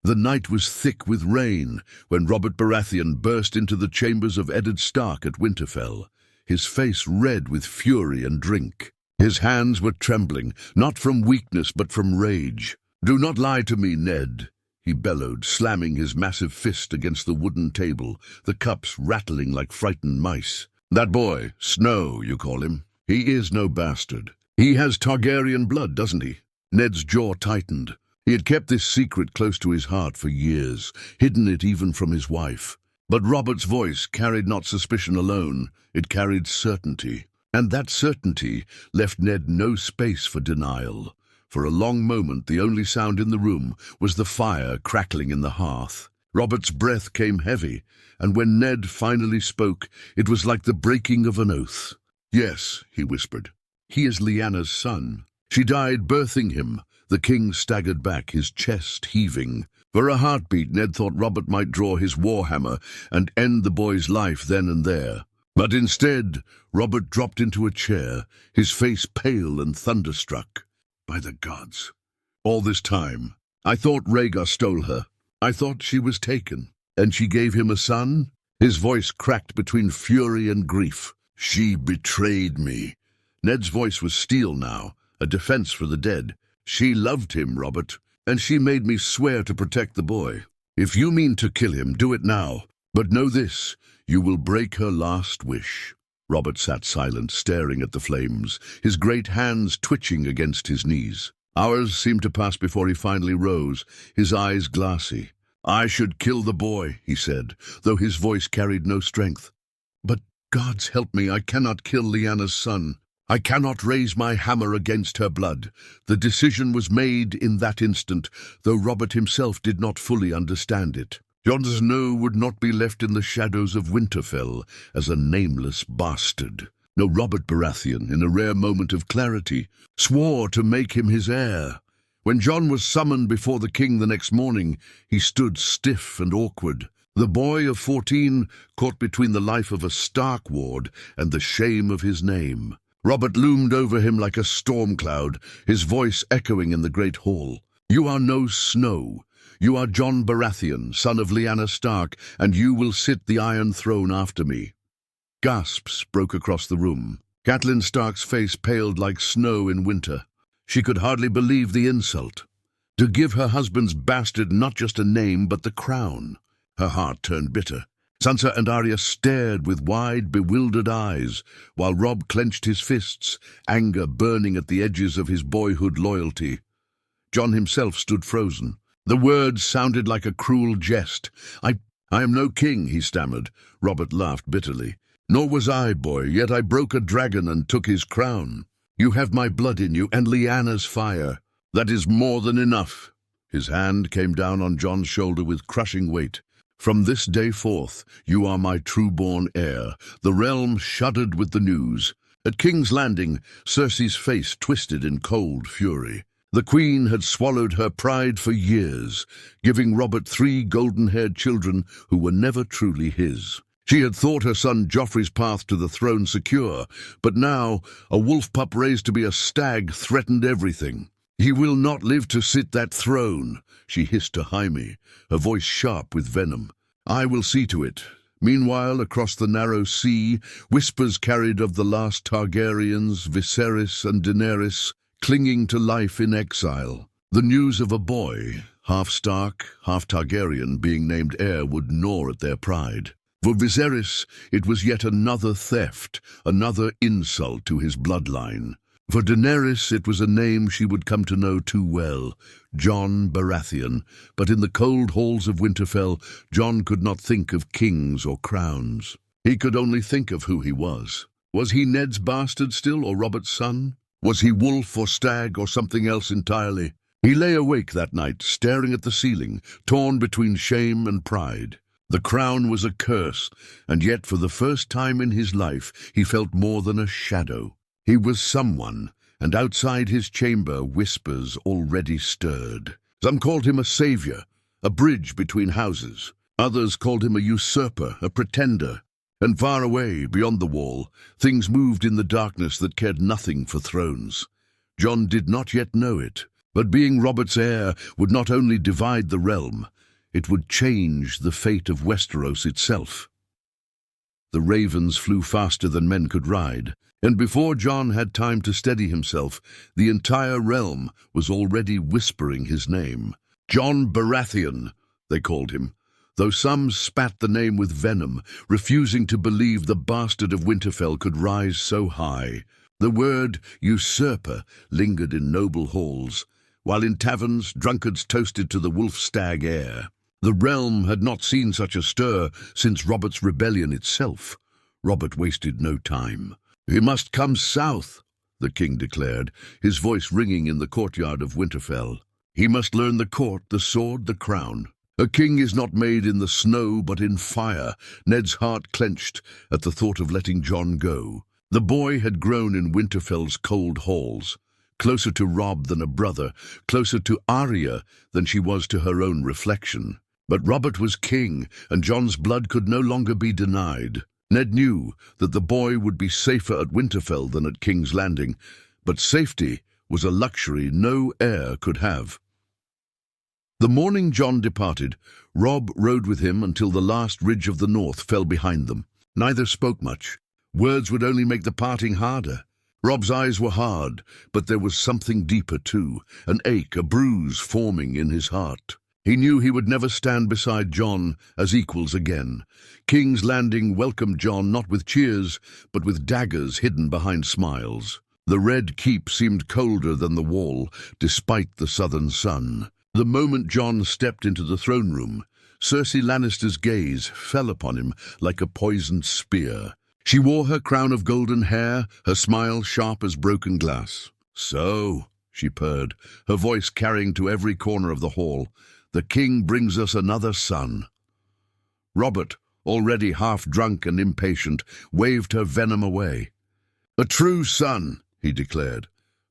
The night was thick with rain when Robert Baratheon burst into the chambers of Ned Stark at Winterfell, his face red with fury and drink. His hands were trembling, not from weakness but from rage. "Do not lie to me, Ned," he bellowed, slamming his massive fist against the wooden table, the cups rattling like frightened mice. "That boy, Snow, you call him, he is no bastard. He has Targaryen blood, doesn't he?" Ned's jaw tightened. He had kept this secret close to his heart for years, hidden it even from his wife. But Robert's voice carried not suspicion alone, it carried certainty. And that certainty left Ned no space for denial. For a long moment, the only sound in the room was the fire crackling in the hearth. Robert's breath came heavy, and when Ned finally spoke, it was like the breaking of an oath. "Yes," he whispered. "He is Lyanna's son. She died birthing him." The king staggered back, his chest heaving. For a heartbeat, Ned thought Robert might draw his warhammer and end the boy's life then and there. But instead, Robert dropped into a chair, his face pale and thunderstruck. "By the gods! All this time, I thought Rhaegar stole her. I thought she was taken. And she gave him a son?" His voice cracked between fury and grief. "She betrayed me." Ned's voice was steel now, a defense for the dead. "She loved him, Robert, and she made me swear to protect the boy. If you mean to kill him, do it now. But know this, you will break her last wish." Robert sat silent, staring at the flames, his great hands twitching against his knees. Hours seemed to pass before he finally rose, his eyes glassy. "I should kill the boy," he said, though his voice carried no strength. "But gods help me, I cannot kill Lyanna's son. I cannot raise my hammer against her blood." The decision was made in that instant, though Robert himself did not fully understand it. Jon Snow would not be left in the shadows of Winterfell as a nameless bastard. No, Robert Baratheon, in a rare moment of clarity, swore to make him his heir. When Jon was summoned before the king the next morning, he stood stiff and awkward. The boy of 14 caught between the life of a Stark ward and the shame of his name. Robert loomed over him like a storm cloud, his voice echoing in the great hall. "You are no Snow. You are Jon Baratheon, son of Lyanna Stark, and you will sit the Iron Throne after me." Gasps broke across the room. Catelyn Stark's face paled like snow in winter. She could hardly believe the insult. To give her husband's bastard not just a name, but the crown. Her heart turned bitter. Sansa and Arya stared with wide, bewildered eyes, while Robb clenched his fists, anger burning at the edges of his boyhood loyalty. Jon himself stood frozen. The words sounded like a cruel jest. I am no king," he stammered. Robert laughed bitterly. "Nor was I, boy, yet I broke a dragon and took his crown. You have my blood in you and Lyanna's fire. That is more than enough." His hand came down on Jon's shoulder with crushing weight. "From this day forth, you are my true-born heir." The realm shuddered with the news. At King's Landing, Cersei's face twisted in cold fury. The queen had swallowed her pride for years, giving Robert 3 golden-haired children who were never truly his. She had thought her son Joffrey's path to the throne secure, but now a wolf pup raised to be a stag threatened everything. "He will not live to sit that throne," she hissed to Jaime, her voice sharp with venom. "I will see to it." Meanwhile, across the narrow sea, whispers carried of the last Targaryens, Viserys and Daenerys, clinging to life in exile. The news of a boy, half Stark, half Targaryen, being named heir would gnaw at their pride. For Viserys, it was yet another theft, another insult to his bloodline. For Daenerys, it was a name she would come to know too well, Jon Baratheon. But in the cold halls of Winterfell, Jon could not think of kings or crowns. He could only think of who he was. Was he Ned's bastard still, or Robert's son? Was he wolf or stag or something else entirely? He lay awake that night, staring at the ceiling, torn between shame and pride. The crown was a curse, and yet for the first time in his life he felt more than a shadow. He was someone, and outside his chamber whispers already stirred. Some called him a savior, a bridge between houses. Others called him a usurper, a pretender. And far away, beyond the wall, things moved in the darkness that cared nothing for thrones. Jon did not yet know it, But being Robert's heir would not only divide the realm, it would change the fate of Westeros itself. The ravens flew faster than men could ride, and before Jon had time to steady himself, the entire realm was already whispering his name. Jon Baratheon, they called him, though some spat the name with venom, refusing to believe the bastard of Winterfell could rise so high. The word usurper lingered in noble halls, while in taverns drunkards toasted to the wolf-stag heir. The realm had not seen such a stir since Robert's rebellion itself. Robert wasted no time. "He must come south," the king declared, his voice ringing in the courtyard of Winterfell. "He must learn the court, the sword, the crown. A king is not made in the snow, but in fire." Ned's heart clenched at the thought of letting Jon go. The boy had grown in Winterfell's cold halls, closer to Robb than a brother, closer to Arya than she was to her own reflection. But Robert was king, and Jon's blood could no longer be denied. Ned knew that the boy would be safer at Winterfell than at King's Landing, but safety was a luxury no heir could have. The morning Jon departed, Robb rode with him until the last ridge of the north fell behind them. Neither spoke much. Words would only make the parting harder. Robb's eyes were hard, but there was something deeper too, an ache, a bruise forming in his heart. He knew he would never stand beside Jon as equals again. King's Landing welcomed Jon not with cheers, but with daggers hidden behind smiles. The red keep seemed colder than the wall, despite the southern sun. The moment Jon stepped into the throne room, Cersei Lannister's gaze fell upon him like a poisoned spear. She wore her crown of golden hair, her smile sharp as broken glass. "So," she purred, her voice carrying to every corner of the hall, "the king brings us another son." Robert, already half drunk and impatient, waved her venom away. "A true son," he declared,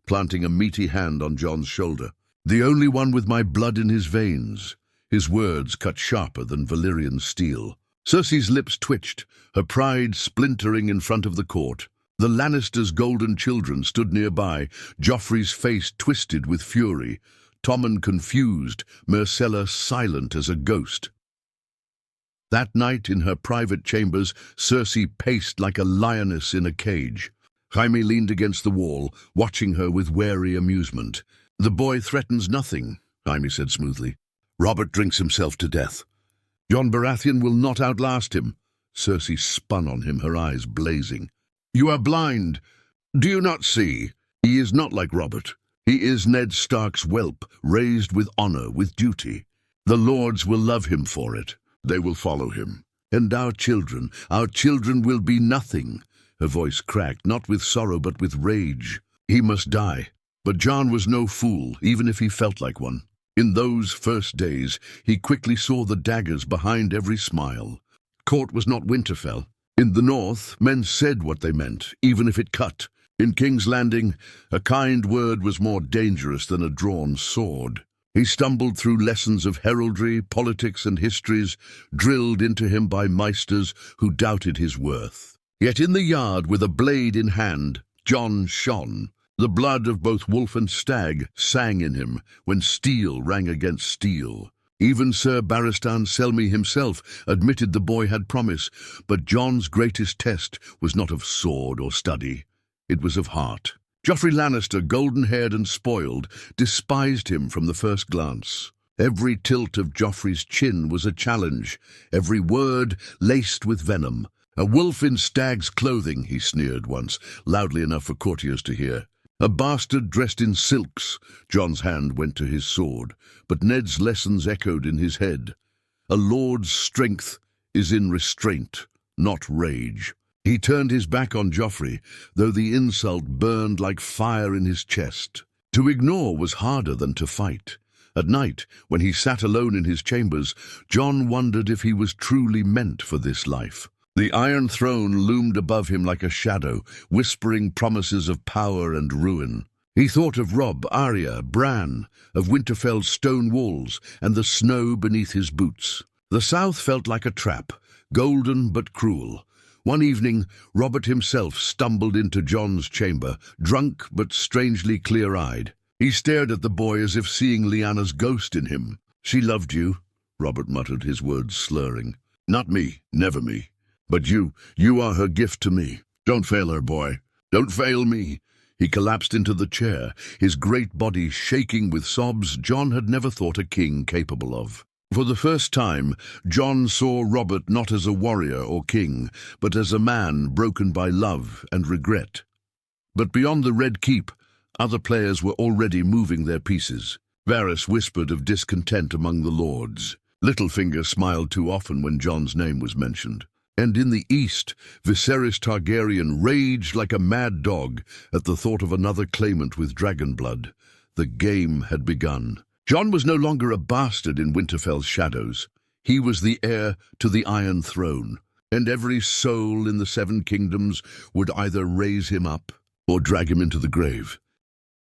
planting a meaty hand on Jon's shoulder. "The only one with my blood in his veins." His words cut sharper than Valyrian steel. Cersei's lips twitched, her pride splintering in front of the court. The Lannisters' golden children stood nearby, Joffrey's face twisted with fury, Tommen confused, Myrcella silent as a ghost. That night in her private chambers, Cersei paced like a lioness in a cage. Jaime leaned against the wall, watching her with wary amusement. "The boy threatens nothing," Jaime said smoothly. "Robert drinks himself to death. Jon Baratheon will not outlast him." Cersei spun on him, her eyes blazing. "You are blind. Do you not see? He is not like Robert. He is Ned Stark's whelp, raised with honor, with duty. The lords will love him for it. They will follow him. And our children will be nothing." Her voice cracked, not with sorrow but with rage. "He must die." But Jon was no fool, even if he felt like one. In those first days, he quickly saw the daggers behind every smile. Court was not Winterfell. In the north, men said what they meant, even if it cut. In King's Landing, a kind word was more dangerous than a drawn sword. He stumbled through lessons of heraldry, politics, and histories, drilled into him by maesters who doubted his worth. Yet in the yard, with a blade in hand, Jon shone. The blood of both wolf and stag sang in him when steel rang against steel. Even Sir Barristan Selmy himself admitted the boy had promise, but Jon's greatest test was not of sword or study. It was of heart. Joffrey Lannister, golden-haired and spoiled, despised him from the first glance. Every tilt of Joffrey's chin was a challenge, every word laced with venom. "A wolf in stag's clothing," he sneered once, loudly enough for courtiers to hear. "A bastard dressed in silks." Jon's hand went to his sword, but Ned's lessons echoed in his head. "A lord's strength is in restraint, not rage." He turned his back on Joffrey, though the insult burned like fire in his chest. To ignore was harder than to fight. At night, when he sat alone in his chambers, Jon wondered if he was truly meant for this life. The Iron Throne loomed above him like a shadow, whispering promises of power and ruin. He thought of Robb, Arya, Bran, of Winterfell's stone walls, and the snow beneath his boots. The south felt like a trap, golden but cruel. One evening, Robert himself stumbled into Jon's chamber, drunk but strangely clear-eyed. He stared at the boy as if seeing Lyanna's ghost in him. "She loved you," Robert muttered, his words slurring. "Not me, never me. But you are her gift to me. Don't fail her, boy. Don't fail me." He collapsed into the chair, his great body shaking with sobs Jon had never thought a king capable of. For the first time, Jon saw Robert not as a warrior or king, but as a man broken by love and regret. But beyond the Red Keep, other players were already moving their pieces. Varys whispered of discontent among the lords. Littlefinger smiled too often when Jon's name was mentioned. And in the east, Viserys Targaryen raged like a mad dog at the thought of another claimant with dragon blood. The game had begun. Jon was no longer a bastard in Winterfell's shadows. He was the heir to the Iron Throne, and every soul in the Seven Kingdoms would either raise him up or drag him into the grave.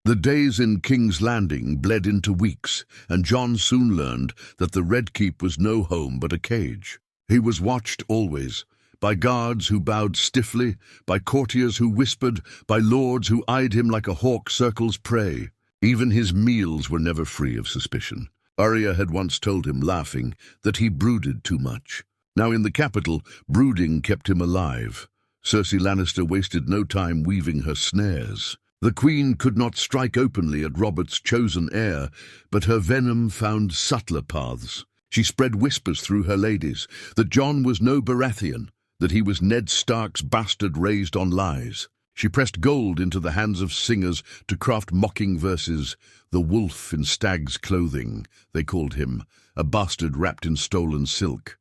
The days in King's Landing bled into weeks, and Jon soon learned that the Red Keep was no home but a cage. He was watched always, by guards who bowed stiffly, by courtiers who whispered, by lords who eyed him like a hawk circles prey. Even his meals were never free of suspicion. Arya had once told him, laughing, that he brooded too much. Now in the capital, brooding kept him alive. Cersei Lannister wasted no time weaving her snares. The Queen could not strike openly at Robert's chosen heir, but her venom found subtler paths. She spread whispers through her ladies that Jon was no Baratheon, that he was Ned Stark's bastard raised on lies. She pressed gold into the hands of singers to craft mocking verses. The wolf in stag's clothing, they called him, a bastard wrapped in stolen silk.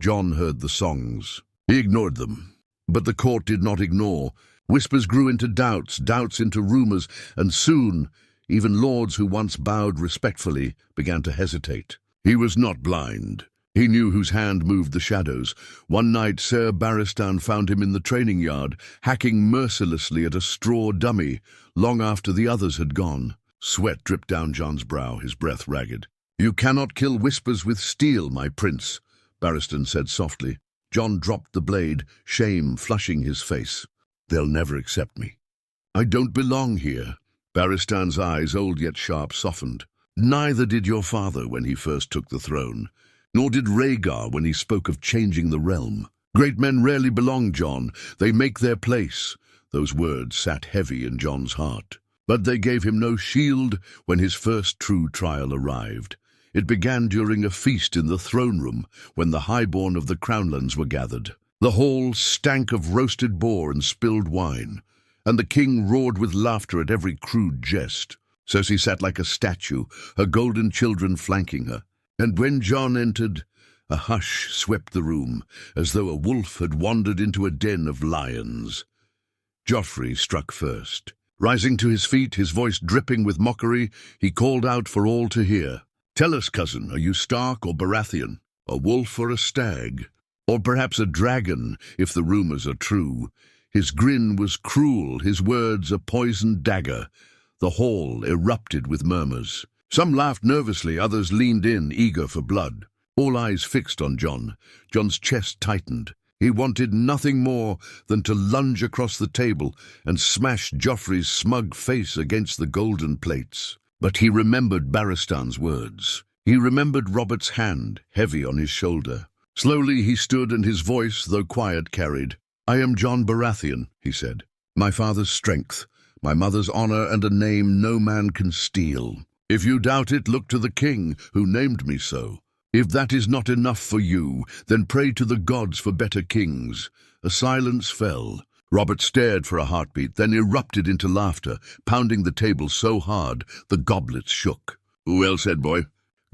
Jon heard the songs. He ignored them. But the court did not ignore. Whispers grew into doubts, doubts into rumors, and soon, even lords who once bowed respectfully began to hesitate. He was not blind. He knew whose hand moved the shadows. One night, Ser Barristan found him in the training yard, hacking mercilessly at a straw dummy, long after the others had gone. Sweat dripped down Jon's brow, his breath ragged. "You cannot kill whispers with steel, my prince," Barristan said softly. Jon dropped the blade, shame flushing his face. "They'll never accept me. I don't belong here." Barristan's eyes, old yet sharp, softened. "Neither did your father when he first took the throne, nor did Rhaegar when he spoke of changing the realm. Great men rarely belong, Jon. They make their place." Those words sat heavy in Jon's heart. But they gave him no shield when his first true trial arrived. It began during a feast in the throne room, when the highborn of the Crownlands were gathered. The hall stank of roasted boar and spilled wine, and the king roared with laughter at every crude jest. Cersei sat like a statue, her golden children flanking her. And when Jon entered, a hush swept the room, as though a wolf had wandered into a den of lions. Joffrey struck first. Rising to his feet, his voice dripping with mockery, he called out for all to hear. "Tell us, cousin, are you Stark or Baratheon? A wolf or a stag? Or perhaps a dragon, if the rumors are true?" His grin was cruel, his words a poisoned dagger. The hall erupted with murmurs. Some laughed nervously, others leaned in, eager for blood. All eyes fixed on Jon. Jon's chest tightened. He wanted nothing more than to lunge across the table and smash Joffrey's smug face against the golden plates. But he remembered Barristan's words. He remembered Robert's hand, heavy on his shoulder. Slowly he stood, and his voice, though quiet, carried. "I am Jon Baratheon," he said. "My father's strength, my mother's honor, and a name no man can steal. If you doubt it, look to the king who named me so. If that is not enough for you, then pray to the gods for better kings." A silence fell. Robert stared for a heartbeat, then erupted into laughter, pounding the table so hard the goblets shook. "Well said, boy.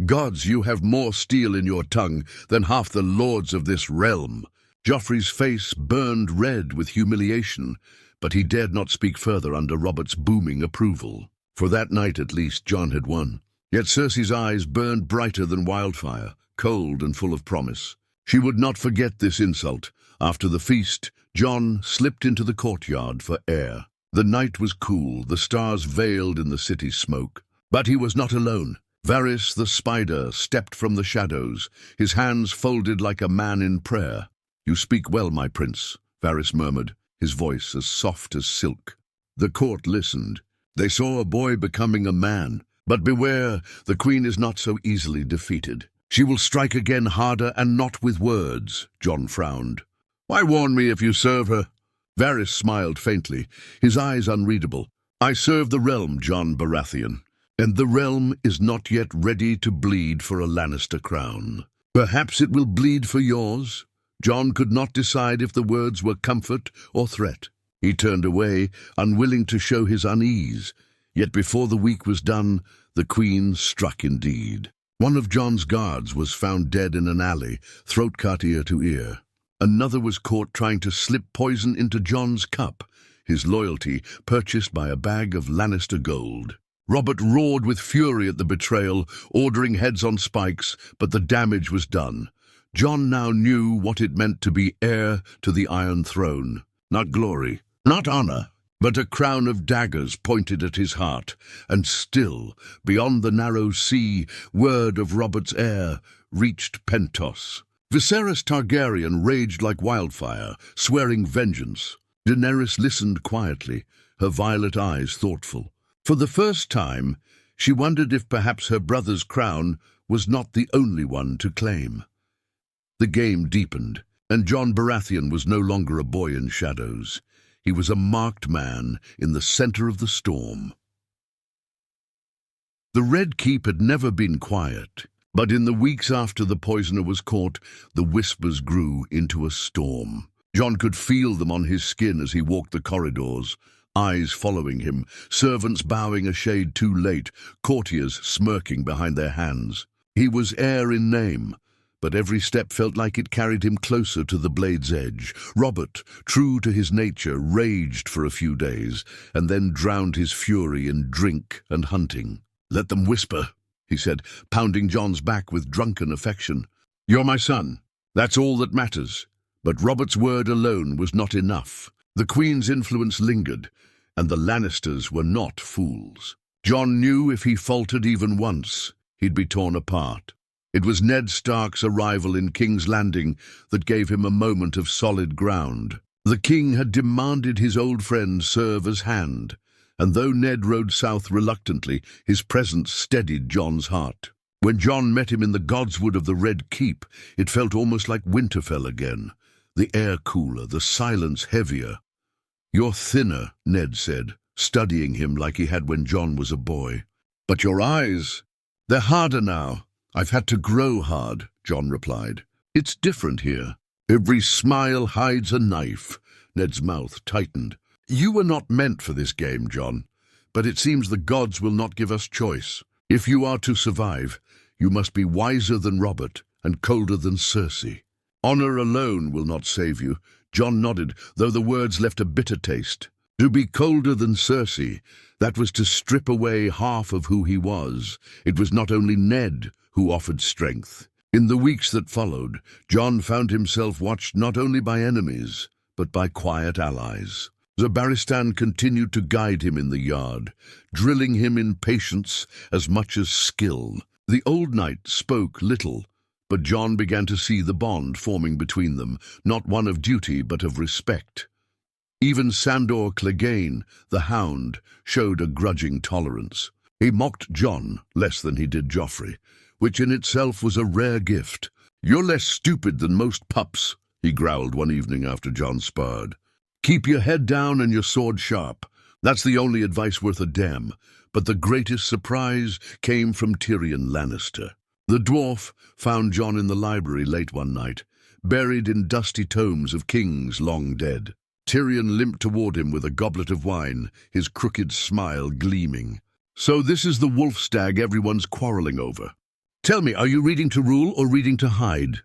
Gods, you have more steel in your tongue than half the lords of this realm." Joffrey's face burned red with humiliation, but he dared not speak further under Robert's booming approval. For that night at least, Jon had won. Yet Cersei's eyes burned brighter than wildfire, cold and full of promise. She would not forget this insult. After the feast, Jon slipped into the courtyard for air. The night was cool, the stars veiled in the city's smoke. But he was not alone. Varys the spider stepped from the shadows, his hands folded like a man in prayer. "You speak well, my prince," Varys murmured, his voice as soft as silk. The court listened. They saw a boy becoming a man. But beware, the queen is not so easily defeated. She will strike again harder and not with words, Jon frowned. Why warn me if you serve her? Varys smiled faintly, his eyes unreadable. I serve the realm, Jon Baratheon, and the realm is not yet ready to bleed for a Lannister crown. Perhaps it will bleed for yours? Jon could not decide if the words were comfort or threat. He turned away, unwilling to show his unease. Yet before the week was done, the queen struck indeed. One of Jon's guards was found dead in an alley, throat cut ear to ear. Another was caught trying to slip poison into Jon's cup, his loyalty purchased by a bag of Lannister gold. Robert roared with fury at the betrayal, ordering heads on spikes, but the damage was done. Jon now knew what it meant to be heir to the Iron Throne. Not glory, not honor, but a crown of daggers pointed at his heart. And still, beyond the narrow sea, word of Robert's heir reached Pentos. Viserys Targaryen raged like wildfire, swearing vengeance. Daenerys listened quietly, her violet eyes thoughtful. For the first time, she wondered if perhaps her brother's crown was not the only one to claim. The game deepened, and Jon Baratheon was no longer a boy in shadows. He was a marked man in the center of the storm. The Red Keep had never been quiet. But in the weeks after the poisoner was caught, the whispers grew into a storm. Jon could feel them on his skin as he walked the corridors, eyes following him, servants bowing a shade too late, courtiers smirking behind their hands. He was heir in name, but every step felt like it carried him closer to the blade's edge. Robert, true to his nature, raged for a few days, and then drowned his fury in drink and hunting. Let them whisper, he said, pounding Jon's back with drunken affection. You're my son. That's all that matters. But Robert's word alone was not enough. The Queen's influence lingered, and the Lannisters were not fools. Jon knew if he faltered even once, he'd be torn apart. It was Ned Stark's arrival in King's Landing that gave him a moment of solid ground. The king had demanded his old friend serve as hand, and though Ned rode south reluctantly, his presence steadied Jon's heart. When Jon met him in the godswood of the Red Keep, it felt almost like Winterfell again. The air cooler, the silence heavier. You're thinner, Ned said, studying him like he had when Jon was a boy. But your eyes, they're harder now. I've had to grow hard, Jon replied. It's different here. Every smile hides a knife. Ned's mouth tightened. You were not meant for this game, Jon, but it seems the gods will not give us choice. If you are to survive, you must be wiser than Robert and colder than Cersei. Honor alone will not save you. Jon nodded, though the words left a bitter taste. To be colder than Cersei, that was to strip away half of who he was. It was not only Ned who offered strength. In the weeks that followed, Jon found himself watched not only by enemies, but by quiet allies. Zabaristan continued to guide him in the yard, drilling him in patience as much as skill. The old knight spoke little, but Jon began to see the bond forming between them, not one of duty but of respect. Even Sandor Clegane, the hound, showed a grudging tolerance. He mocked Jon less than he did Joffrey, which in itself was a rare gift. "You're less stupid than most pups," he growled one evening after Jon sparred. "Keep your head down and your sword sharp. That's the only advice worth a damn." But the greatest surprise came from Tyrion Lannister. The dwarf found Jon in the library late one night, buried in dusty tomes of kings long dead. Tyrion limped toward him with a goblet of wine, his crooked smile gleaming. "So this is the wolf stag everyone's quarreling over. Tell me, are you reading to rule or reading to hide?"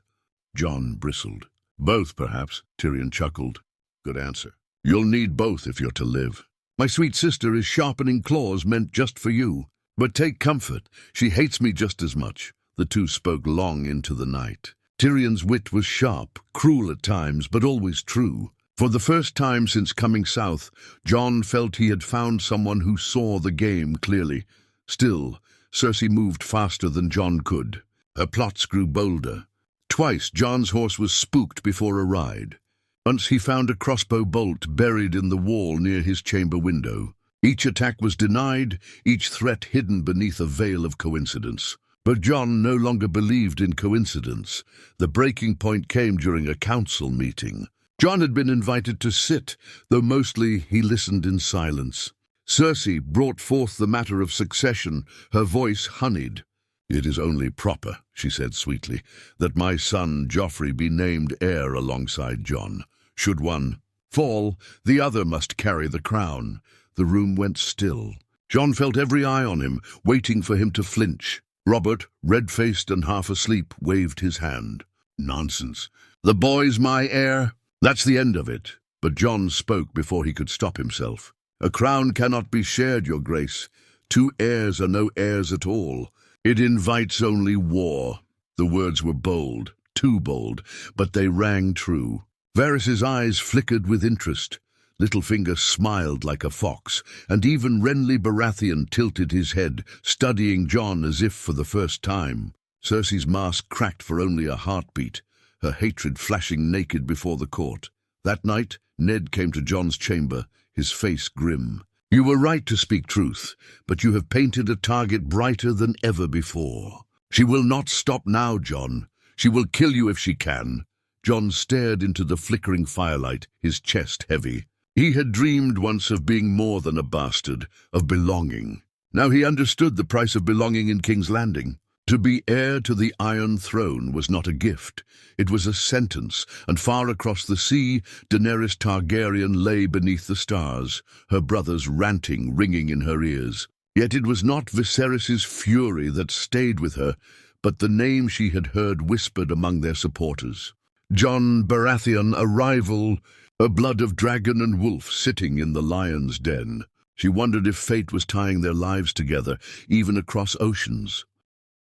Jon bristled. "Both, perhaps," Tyrion chuckled. "Good answer. You'll need both if you're to live. My sweet sister is sharpening claws meant just for you. But take comfort, she hates me just as much." The two spoke long into the night. Tyrion's wit was sharp, cruel at times, but always true. For the first time since coming south, Jon felt he had found someone who saw the game clearly. Still, Cersei moved faster than Jon could. Her plots grew bolder. Twice Jon's horse was spooked before a ride. Once he found a crossbow bolt buried in the wall near his chamber window. Each attack was denied, each threat hidden beneath a veil of coincidence. But Jon no longer believed in coincidence. The breaking point came during a council meeting. Jon had been invited to sit, though mostly he listened in silence. Cersei brought forth the matter of succession, her voice honeyed. "It is only proper," she said sweetly, "that my son Joffrey be named heir alongside Jon. Should one fall, the other must carry the crown." The room went still. Jon felt every eye on him, waiting for him to flinch. Robert, red-faced and half asleep, waved his hand. "Nonsense. The boy's my heir. That's the end of it." But Jon spoke before he could stop himself. "A crown cannot be shared, your grace. Two heirs are no heirs at all. It invites only war." The words were bold, too bold, but they rang true. Varys's eyes flickered with interest. Littlefinger smiled like a fox, and even Renly Baratheon tilted his head, studying Jon as if for the first time. Cersei's mask cracked for only a heartbeat, her hatred flashing naked before the court. That night, Ned came to Jon's chamber, his face grim. "You were right to speak truth, but you have painted a target brighter than ever before. She will not stop now, Jon. She will kill you if she can." Jon stared into the flickering firelight, his chest heavy. He had dreamed once of being more than a bastard, of belonging. Now he understood the price of belonging in King's Landing. To be heir to the Iron Throne was not a gift. It was a sentence, and far across the sea, Daenerys Targaryen lay beneath the stars, her brothers ranting, ringing in her ears. Yet it was not Viserys's fury that stayed with her, but the name she had heard whispered among their supporters. Jon Baratheon, a rival, a blood of dragon and wolf sitting in the lion's den. She wondered if fate was tying their lives together, even across oceans.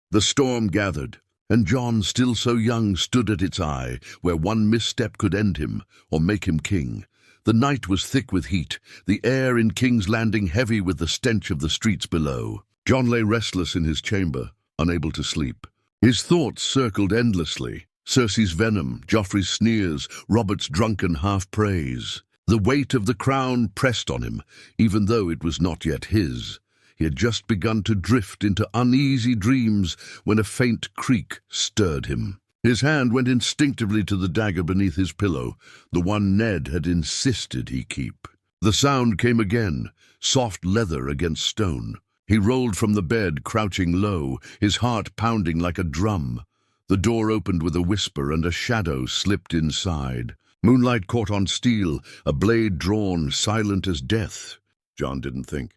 The storm gathered, and Jon, still so young, stood at its eye, where one misstep could end him or make him king. The night was thick with heat, the air in King's Landing heavy with the stench of the streets below. Jon lay restless in his chamber, unable to sleep. His thoughts circled endlessly. Cersei's venom, Joffrey's sneers, Robert's drunken half-praise. The weight of the crown pressed on him, even though it was not yet his. He had just begun to drift into uneasy dreams when a faint creak stirred him. His hand went instinctively to the dagger beneath his pillow, the one Ned had insisted he keep. The sound came again, soft leather against stone. He rolled from the bed, crouching low, his heart pounding like a drum. The door opened with a whisper, and a shadow slipped inside. Moonlight caught on steel, a blade drawn, silent as death. Jon didn't think.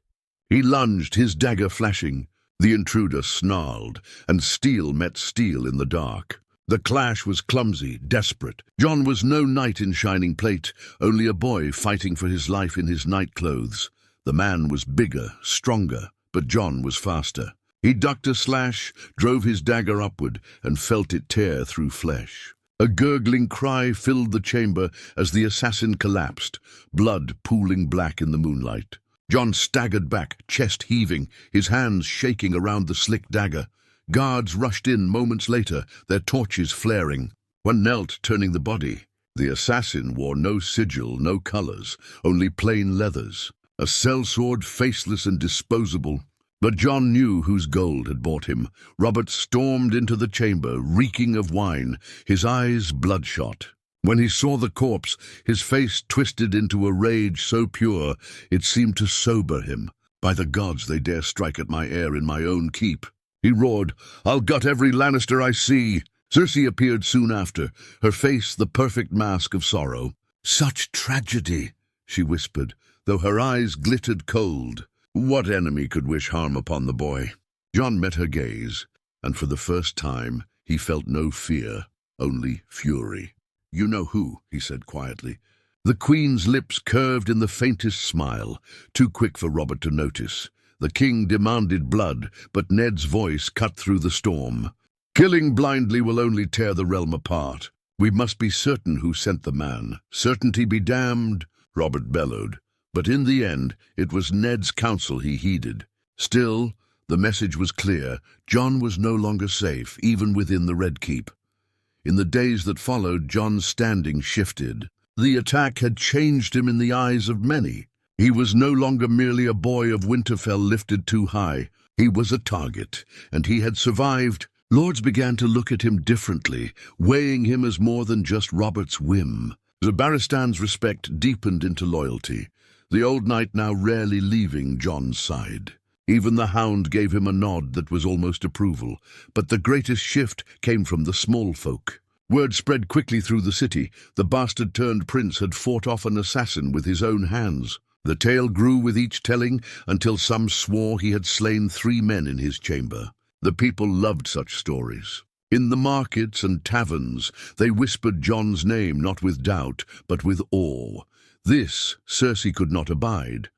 He lunged, his dagger flashing. The intruder snarled, and steel met steel in the dark. The clash was clumsy, desperate. Jon was no knight in shining plate, only a boy fighting for his life in his nightclothes. The man was bigger, stronger, but Jon was faster. He ducked a slash, drove his dagger upward, and felt it tear through flesh. A gurgling cry filled the chamber as the assassin collapsed, blood pooling black in the moonlight. Jon staggered back, chest heaving, his hands shaking around the slick dagger. Guards rushed in moments later, their torches flaring. One knelt, turning the body. The assassin wore no sigil, no colors, only plain leathers. A sellsword, faceless and disposable. But Jon knew whose gold had bought him. Robert stormed into the chamber, reeking of wine, his eyes bloodshot. When he saw the corpse, his face twisted into a rage so pure it seemed to sober him. "By the gods, they dare strike at my heir in my own keep." He roared, "I'll gut every Lannister I see." Cersei appeared soon after, her face the perfect mask of sorrow. "Such tragedy," she whispered, though her eyes glittered cold. What enemy could wish harm upon the boy? Jon met her gaze, and for the first time he felt no fear, only fury. "You know who," he said quietly. The Queen's lips curved in the faintest smile, too quick for Robert to notice. The king demanded blood, but Ned's voice cut through the storm. "Killing blindly will only tear the realm apart. We must be certain who sent the man. Certainty be damned," Robert bellowed. But in the end, it was Ned's counsel he heeded. Still, the message was clear. Jon was no longer safe, even within the Red Keep. In the days that followed, Jon's standing shifted. The attack had changed him in the eyes of many. He was no longer merely a boy of Winterfell lifted too high. He was a target, and he had survived. Lords began to look at him differently, weighing him as more than just Robert's whim. The Baratheon's respect deepened into loyalty, the old knight now rarely leaving Jon's side. Even the Hound gave him a nod that was almost approval, but the greatest shift came from the small folk. Word spread quickly through the city. The bastard-turned prince had fought off an assassin with his own hands. The tale grew with each telling, until some swore he had slain 3 men in his chamber. The people loved such stories. In the markets and taverns, they whispered Jon's name not with doubt, but with awe. This Cersei could not abide.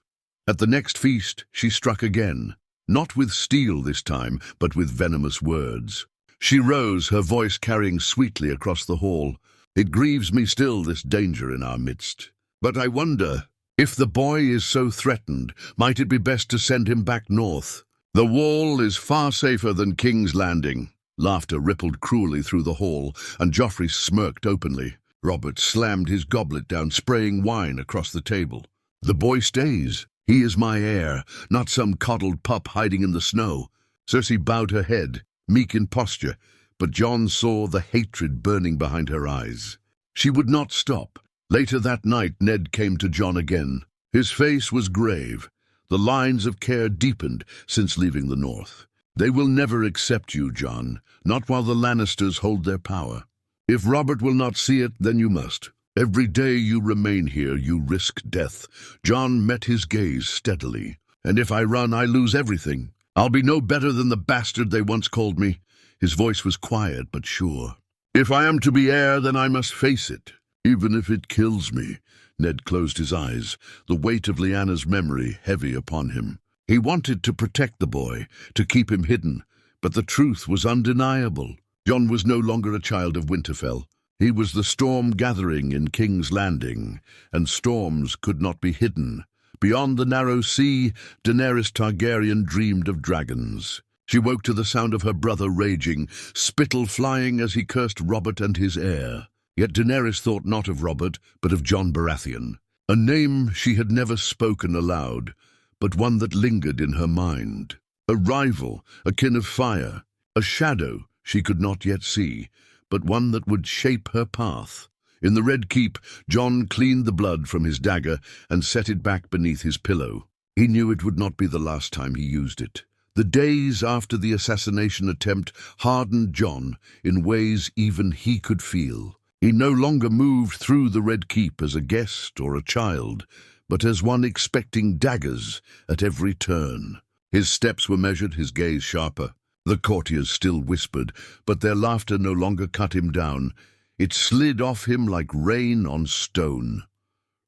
At the next feast, she struck again, not with steel this time, but with venomous words. She rose, her voice carrying sweetly across the hall. It grieves me still, this danger in our midst. But I wonder, if the boy is so threatened, might it be best to send him back north? The wall is far safer than King's Landing. Laughter rippled cruelly through the hall, and Joffrey smirked openly. Robert slammed his goblet down, spraying wine across the table. The boy stays. He is my heir, not some coddled pup hiding in the snow. Cersei bowed her head, meek in posture, but Jon saw the hatred burning behind her eyes. She would not stop. Later that night, Ned came to Jon again. His face was grave. The lines of care deepened since leaving the north. They will never accept you, Jon, not while the Lannisters hold their power. If Robert will not see it, then you must. Every day you remain here, you risk death. Jon met his gaze steadily. And if I run, I lose everything. I'll be no better than the bastard they once called me. His voice was quiet but sure. If I am to be heir, then I must face it, even if it kills me. Ned closed his eyes, the weight of Lyanna's memory heavy upon him. He wanted to protect the boy, to keep him hidden, but the truth was undeniable. Jon was no longer a child of Winterfell. He was the storm gathering in King's Landing, and storms could not be hidden. Beyond the narrow sea, Daenerys Targaryen dreamed of dragons. She woke to the sound of her brother raging, spittle flying as he cursed Robert and his heir. Yet Daenerys thought not of Robert, but of Jon Baratheon, a name she had never spoken aloud, but one that lingered in her mind. A rival, a kin of fire, a shadow she could not yet see, but one that would shape her path. In the Red Keep, Jon cleaned the blood from his dagger and set it back beneath his pillow. He knew it would not be the last time he used it. The days after the assassination attempt hardened Jon in ways even he could feel. He no longer moved through the Red Keep as a guest or a child, but as one expecting daggers at every turn. His steps were measured, his gaze sharper. The courtiers still whispered, but their laughter no longer cut him down. It slid off him like rain on stone.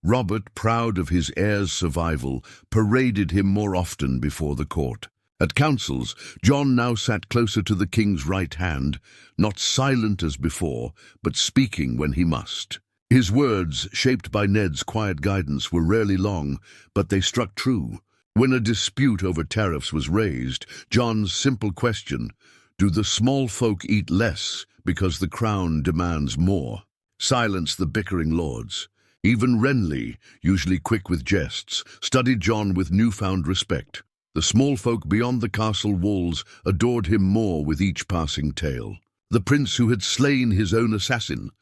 Robert, proud of his heir's survival, paraded him more often before the court. At councils, Jon now sat closer to the king's right hand, not silent as before, but speaking when he must. His words, shaped by Ned's quiet guidance, were rarely long, but they struck true. When a dispute over tariffs was raised, Jon's simple question, "Do the small folk eat less because the crown demands more?" silenced the bickering lords. Even Renly, usually quick with jests, studied Jon with newfound respect. The small folk beyond the castle walls adored him more with each passing tale. The prince who had slain his own assassin,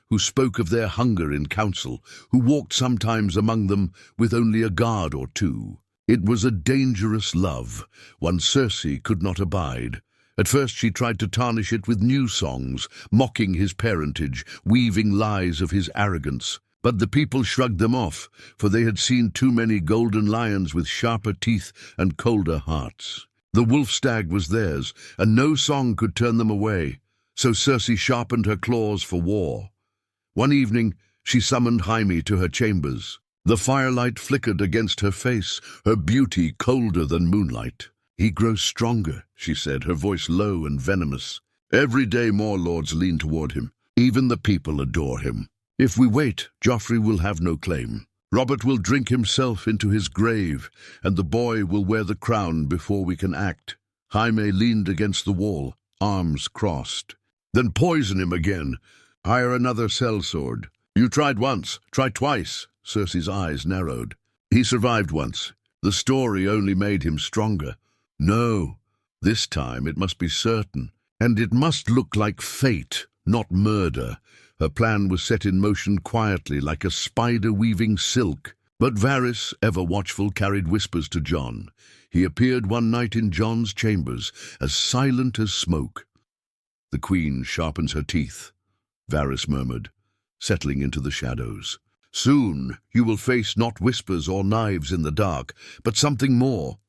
who spoke of their hunger in council, who walked sometimes among them with only a guard or two. It was a dangerous love, one Cersei could not abide. At first she tried to tarnish it with new songs, mocking his parentage, weaving lies of his arrogance. But the people shrugged them off, for they had seen too many golden lions with sharper teeth and colder hearts. The wolf stag was theirs, and no song could turn them away. So Cersei sharpened her claws for war. One evening, she summoned Jaime to her chambers. The firelight flickered against her face, her beauty colder than moonlight. "He grows stronger," she said, her voice low and venomous. "Every day more lords lean toward him. Even the people adore him. If we wait, Joffrey will have no claim. Robert will drink himself into his grave, and the boy will wear the crown before we can act." Jaime leaned against the wall, arms crossed. "Then poison him again. Hire another sellsword. You tried once, try twice." Cersei's eyes narrowed. He survived once. The story only made him stronger. No, this time it must be certain. And it must look like fate, not murder. Her plan was set in motion quietly, like a spider weaving silk. But Varys, ever watchful, carried whispers to Jon. He appeared one night in Jon's chambers, as silent as smoke. "The Queen sharpens her teeth," Varys murmured, settling into the shadows. "Soon you will face not whispers or knives in the dark, but something more.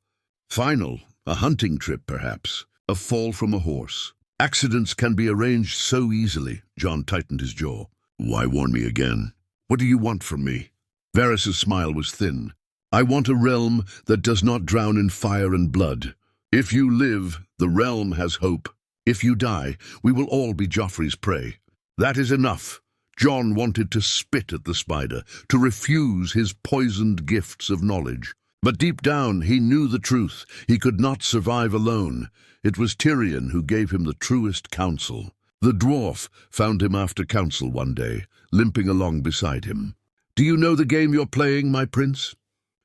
Final, a hunting trip perhaps, a fall from a horse. Accidents can be arranged so easily." Jon tightened his jaw. "Why warn me again? What do you want from me?" Varys' smile was thin. "I want a realm that does not drown in fire and blood. If you live, the realm has hope. If you die, we will all be Joffrey's prey. That is enough." Jon wanted to spit at the spider, to refuse his poisoned gifts of knowledge. But deep down he knew the truth. He could not survive alone. It was Tyrion who gave him the truest counsel. The dwarf found him after council one day, limping along beside him. "Do you know the game you're playing, my prince?"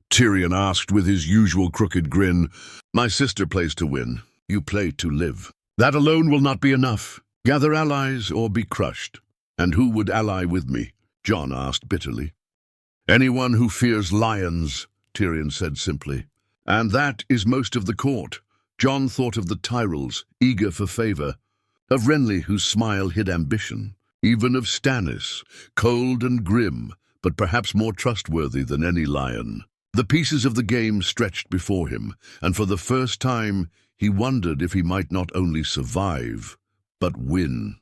Tyrion asked with his usual crooked grin. "My sister plays to win. You play to live. That alone will not be enough. Gather allies or be crushed." "And who would ally with me?" Jon asked bitterly. "Anyone who fears lions," Tyrion said simply. "And that is most of the court." Jon thought of the Tyrells, eager for favor, of Renly, whose smile hid ambition, even of Stannis, cold and grim, but perhaps more trustworthy than any lion. The pieces of the game stretched before him, and for the first time he wondered if he might not only survive, but win.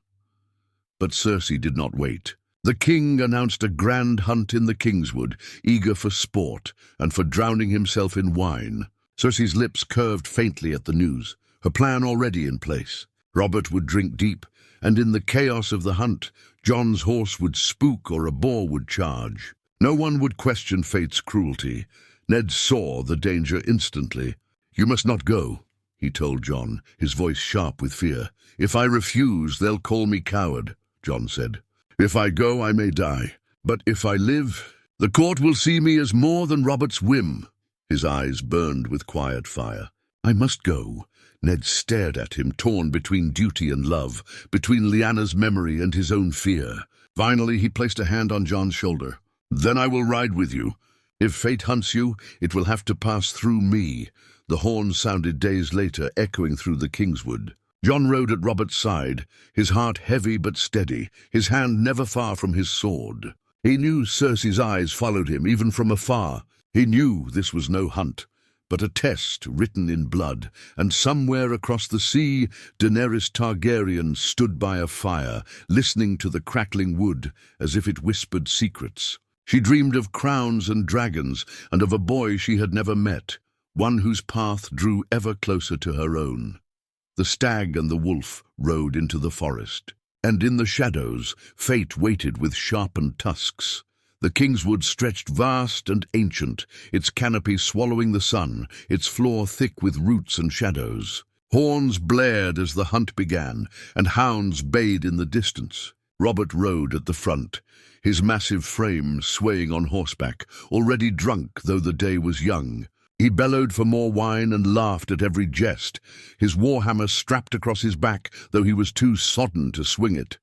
But Cersei did not wait. The king announced a grand hunt in the Kingswood, eager for sport and for drowning himself in wine. Cersei's lips curved faintly at the news, her plan already in place. Robert would drink deep, and in the chaos of the hunt, Jon's horse would spook or a boar would charge. No one would question fate's cruelty. Ned saw the danger instantly. "You must not go," he told Jon, his voice sharp with fear. "If I refuse, they'll call me coward," Jon said. "If I go, I may die. But if I live, the court will see me as more than Robert's whim." His eyes burned with quiet fire. "I must go." Ned stared at him, torn between duty and love, between Lyanna's memory and his own fear. Finally, he placed a hand on Jon's shoulder. "Then I will ride with you. If fate hunts you, it will have to pass through me." The horn sounded days later, echoing through the Kingswood. Jon rode at Robert's side, his heart heavy but steady, his hand never far from his sword. He knew Cersei's eyes followed him, even from afar. He knew this was no hunt, but a test written in blood, and somewhere across the sea, Daenerys Targaryen stood by a fire, listening to the crackling wood as if it whispered secrets. She dreamed of crowns and dragons, and of a boy she had never met, one whose path drew ever closer to her own. The stag and the wolf rode into the forest, and in the shadows, fate waited with sharpened tusks. The Kingswood stretched vast and ancient, its canopy swallowing the sun, its floor thick with roots and shadows. Horns blared as the hunt began, and hounds bayed in the distance. Robert rode at the front, his massive frame swaying on horseback, already drunk though the day was young. He bellowed for more wine and laughed at every jest, his warhammer strapped across his back, though he was too sodden to swing it.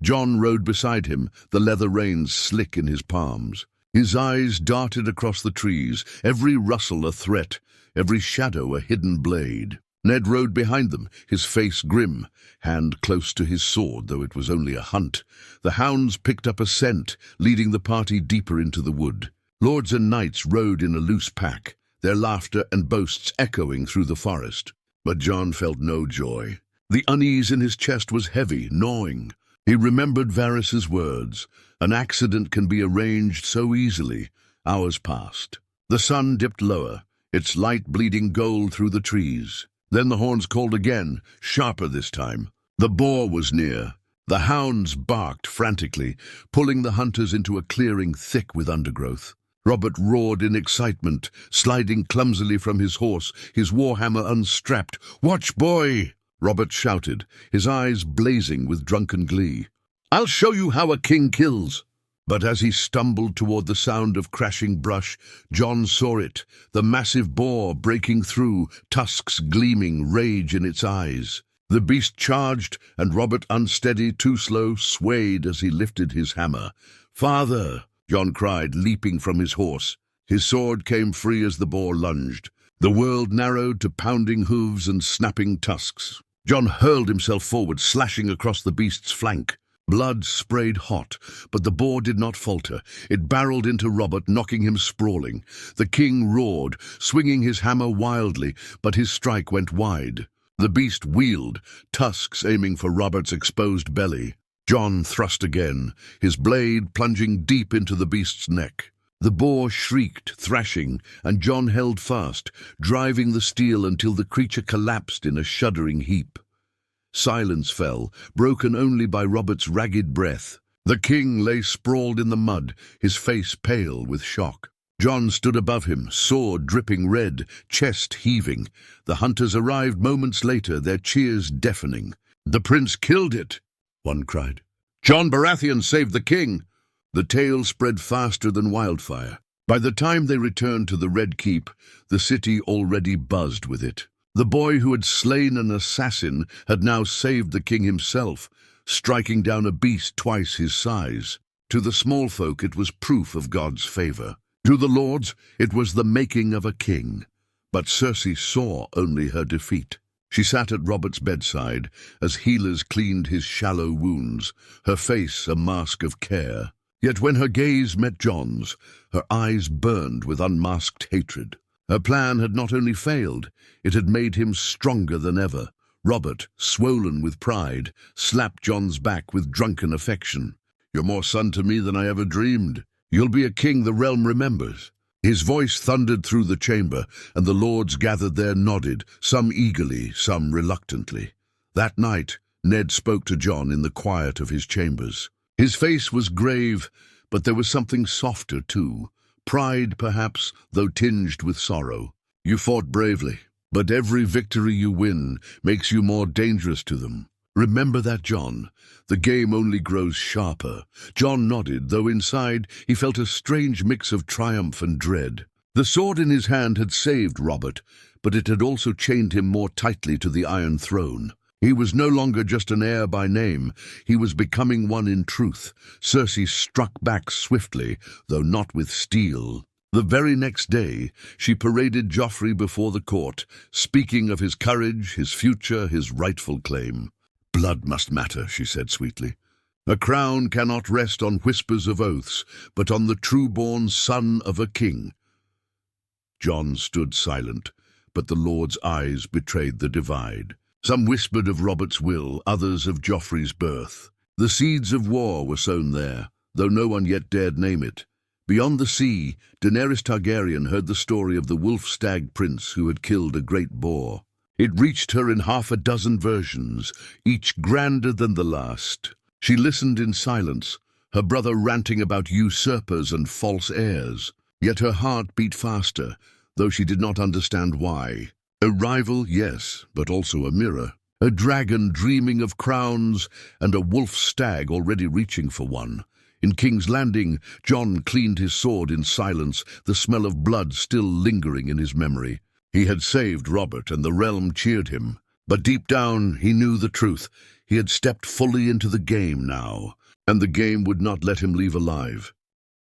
Jon rode beside him, the leather reins slick in his palms. His eyes darted across the trees, every rustle a threat, every shadow a hidden blade. Ned rode behind them, his face grim, hand close to his sword, though it was only a hunt. The hounds picked up a scent, leading the party deeper into the wood. Lords and knights rode in a loose pack, their laughter and boasts echoing through the forest. But Jon felt no joy. The unease in his chest was heavy, gnawing. He remembered Varys's words. An accident can be arranged so easily. Hours passed. The sun dipped lower, its light bleeding gold through the trees. Then the horns called again, sharper this time. The boar was near. The hounds barked frantically, pulling the hunters into a clearing thick with undergrowth. Robert roared in excitement, sliding clumsily from his horse, his warhammer unstrapped. "Watch, boy!" Robert shouted, his eyes blazing with drunken glee. "I'll show you how a king kills." But as he stumbled toward the sound of crashing brush, Jon saw it, the massive boar breaking through, tusks gleaming, rage in its eyes. The beast charged, and Robert, unsteady, too slow, swayed as he lifted his hammer. "Father!" Jon cried, leaping from his horse. His sword came free as the boar lunged. The world narrowed to pounding hooves and snapping tusks. Jon hurled himself forward, slashing across the beast's flank. Blood sprayed hot, but the boar did not falter. It barreled into Robert, knocking him sprawling. The king roared, swinging his hammer wildly, but his strike went wide. The beast wheeled, tusks aiming for Robert's exposed belly. Jon thrust again, his blade plunging deep into the beast's neck. The boar shrieked, thrashing, and Jon held fast, driving the steel until the creature collapsed in a shuddering heap. Silence fell, broken only by Robert's ragged breath. The king lay sprawled in the mud, his face pale with shock. Jon stood above him, sword dripping red, chest heaving. The hunters arrived moments later, their cheers deafening. "The prince killed it!" one cried. "Jon Baratheon saved the king!" The tale spread faster than wildfire. By the time they returned to the Red Keep, the city already buzzed with it. The boy who had slain an assassin had now saved the king himself, striking down a beast twice his size. To the small folk it was proof of God's favor. To the lords it was the making of a king. But Cersei saw only her defeat. She sat at Robert's bedside as healers cleaned his shallow wounds, her face a mask of care. Yet when her gaze met Jon's, her eyes burned with unmasked hatred. Her plan had not only failed, it had made him stronger than ever. Robert, swollen with pride, slapped Jon's back with drunken affection. "You're more son to me than I ever dreamed. You'll be a king the realm remembers." His voice thundered through the chamber, and the lords gathered there nodded, some eagerly, some reluctantly. That night, Ned spoke to Jon in the quiet of his chambers. His face was grave, but there was something softer too. Pride, perhaps, though tinged with sorrow. "You fought bravely, but every victory you win makes you more dangerous to them. Remember that, Jon. The game only grows sharper." Jon nodded, though inside he felt a strange mix of triumph and dread. The sword in his hand had saved Robert, but it had also chained him more tightly to the Iron Throne. He was no longer just an heir by name, he was becoming one in truth. Cersei struck back swiftly, though not with steel. The very next day, she paraded Joffrey before the court, speaking of his courage, his future, his rightful claim. "Blood must matter," she said sweetly. "A crown cannot rest on whispers of oaths, but on the true-born son of a king." Jon stood silent, but the lord's eyes betrayed the divide. Some whispered of Robert's will, others of Joffrey's birth. The seeds of war were sown there, though no one yet dared name it. Beyond the sea, Daenerys Targaryen heard the story of the wolf-stag prince who had killed a great boar. It reached her in half a dozen versions, each grander than the last. She listened in silence, her brother ranting about usurpers and false heirs. Yet her heart beat faster, though she did not understand why. A rival, yes, but also a mirror. A dragon dreaming of crowns, and a wolf-stag already reaching for one. In King's Landing, Jon cleaned his sword in silence, the smell of blood still lingering in his memory. He had saved Robert, and the realm cheered him. But deep down, he knew the truth. He had stepped fully into the game now, and the game would not let him leave alive.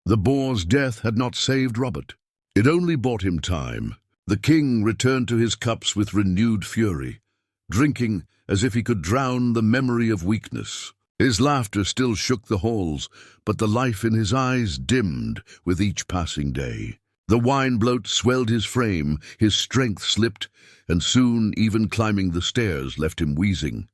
The boar's death had not saved Robert. It only bought him time. The king returned to his cups with renewed fury, drinking as if he could drown the memory of weakness. His laughter still shook the halls, but the life in his eyes dimmed with each passing day. The wine bloat swelled his frame, his strength slipped, and soon even climbing the stairs left him wheezing.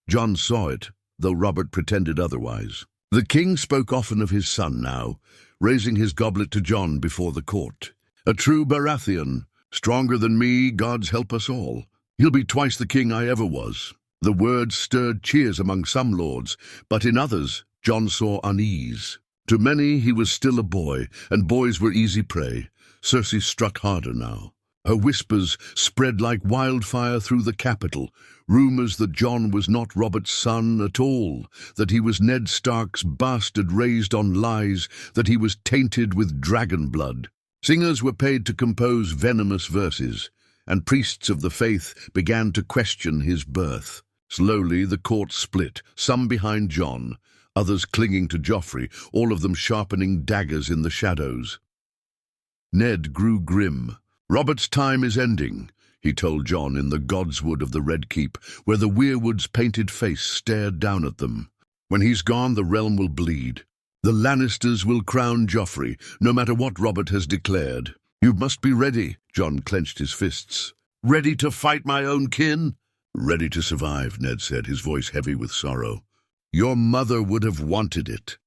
Jon saw it, though Robert pretended otherwise. The king spoke often of his son now, raising his goblet to Jon before the court. "A true Baratheon, stronger than me, gods help us all. He'll be twice the king I ever was." The words stirred cheers among some lords, but in others Jon saw unease. To many he was still a boy, and boys were easy prey. Cersei struck harder now. Her whispers spread like wildfire through the capital. Rumors that Jon was not Robert's son at all, that he was Ned Stark's bastard raised on lies, that he was tainted with dragon blood. Singers were paid to compose venomous verses, and priests of the faith began to question his birth. Slowly the court split, some behind Jon, others clinging to Joffrey, all of them sharpening daggers in the shadows. Ned grew grim. "Robert's time is ending," he told Jon in the godswood of the Red Keep, where the weirwood's painted face stared down at them. "When he's gone, the realm will bleed. The Lannisters will crown Joffrey, no matter what Robert has declared. You must be ready," Jon clenched his fists. "Ready to fight my own kin?" "Ready to survive," Ned said, his voice heavy with sorrow. "Your mother would have wanted it.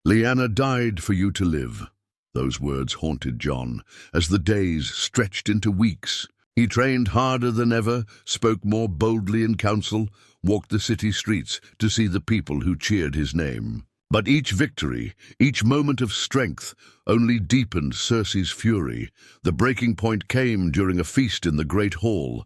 Lyanna died for you to live." Those words haunted Jon as the days stretched into weeks. He trained harder than ever, spoke more boldly in council, walked the city streets to see the people who cheered his name. But each victory, each moment of strength, only deepened Cersei's fury. The breaking point came during a feast in the Great Hall.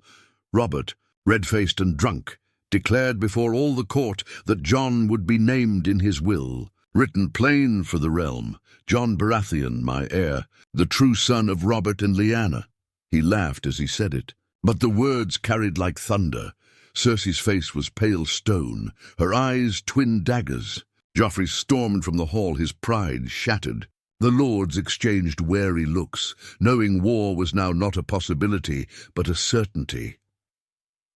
Robert, red-faced and drunk, declared before all the court that Jon would be named in his will, written plain for the realm, "Jon Baratheon, my heir, the true son of Robert and Lyanna." He laughed as he said it, but the words carried like thunder. Cersei's face was pale stone, her eyes twin daggers. Joffrey stormed from the hall, his pride shattered. The lords exchanged wary looks, knowing war was now not a possibility, but a certainty.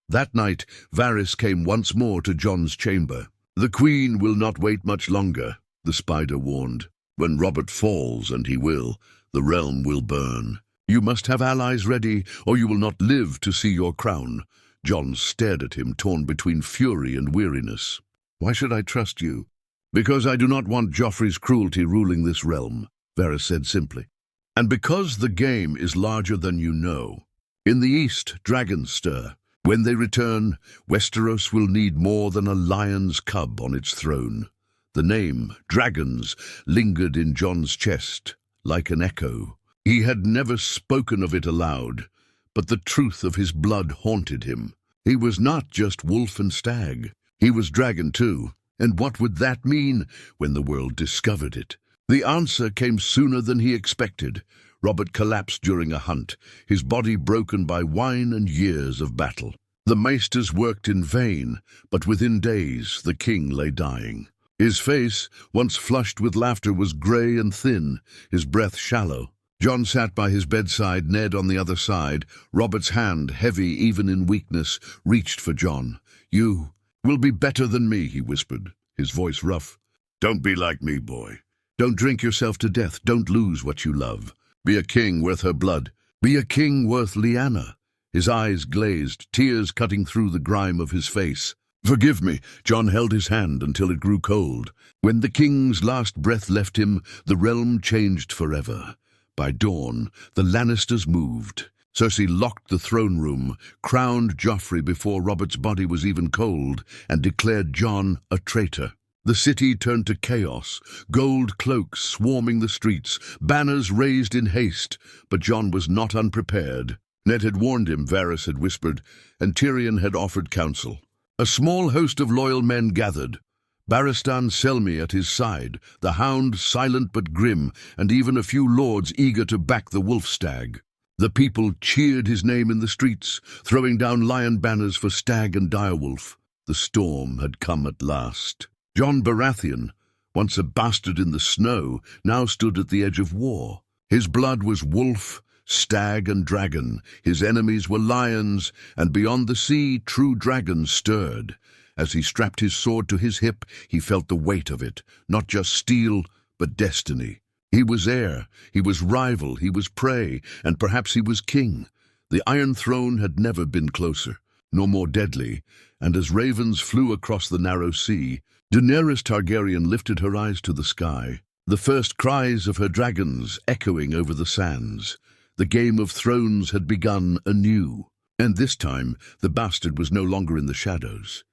That night, Varys came once more to Jon's chamber. "The Queen will not wait much longer," the spider warned. "When Robert falls, and he will, the realm will burn. You must have allies ready, or you will not live to see your crown." Jon stared at him, torn between fury and weariness. "Why should I trust you?" "Because I do not want Joffrey's cruelty ruling this realm," Varys said simply. "And because the game is larger than you know. In the east, dragons stir. When they return, Westeros will need more than a lion's cub on its throne." The name, dragons, lingered in Jon's chest, like an echo. He had never spoken of it aloud, but the truth of his blood haunted him. He was not just wolf and stag. He was dragon too. And what would that mean when the world discovered it? The answer came sooner than he expected. Robert collapsed during a hunt, his body broken by wine and years of battle. The maesters worked in vain, but within days the king lay dying. His face, once flushed with laughter, was grey and thin, his breath shallow. Jon sat by his bedside, Ned on the other side. Robert's hand, heavy even in weakness, reached for Jon. "You will be better than me," he whispered, his voice rough. "Don't be like me, boy. Don't drink yourself to death. Don't lose what you love. Be a king worth her blood. Be a king worth Lyanna." His eyes glazed, tears cutting through the grime of his face. "Forgive me." Jon held his hand until it grew cold. When the king's last breath left him, the realm changed forever. By dawn, the Lannisters moved. Cersei locked the throne room, crowned Joffrey before Robert's body was even cold, and declared Jon a traitor. The city turned to chaos, gold cloaks swarming the streets, banners raised in haste, but Jon was not unprepared. Ned had warned him, Varys had whispered, and Tyrion had offered counsel. A small host of loyal men gathered. Barristan Selmy at his side, the hound silent but grim, and even a few lords eager to back the wolf stag. The people cheered his name in the streets, throwing down lion banners for stag and direwolf. The storm had come at last. Jon Baratheon, once a bastard in the snow, now stood at the edge of war. His blood was wolf, stag and dragon. His enemies were lions, and beyond the sea true dragons stirred. As he strapped his sword to his hip, he felt the weight of it, not just steel, but destiny. He was heir, he was rival, he was prey, and perhaps he was king. The Iron Throne had never been closer, nor more deadly, and as ravens flew across the narrow sea, Daenerys Targaryen lifted her eyes to the sky, the first cries of her dragons echoing over the sands. The Game of Thrones had begun anew, and this time the bastard was no longer in the shadows.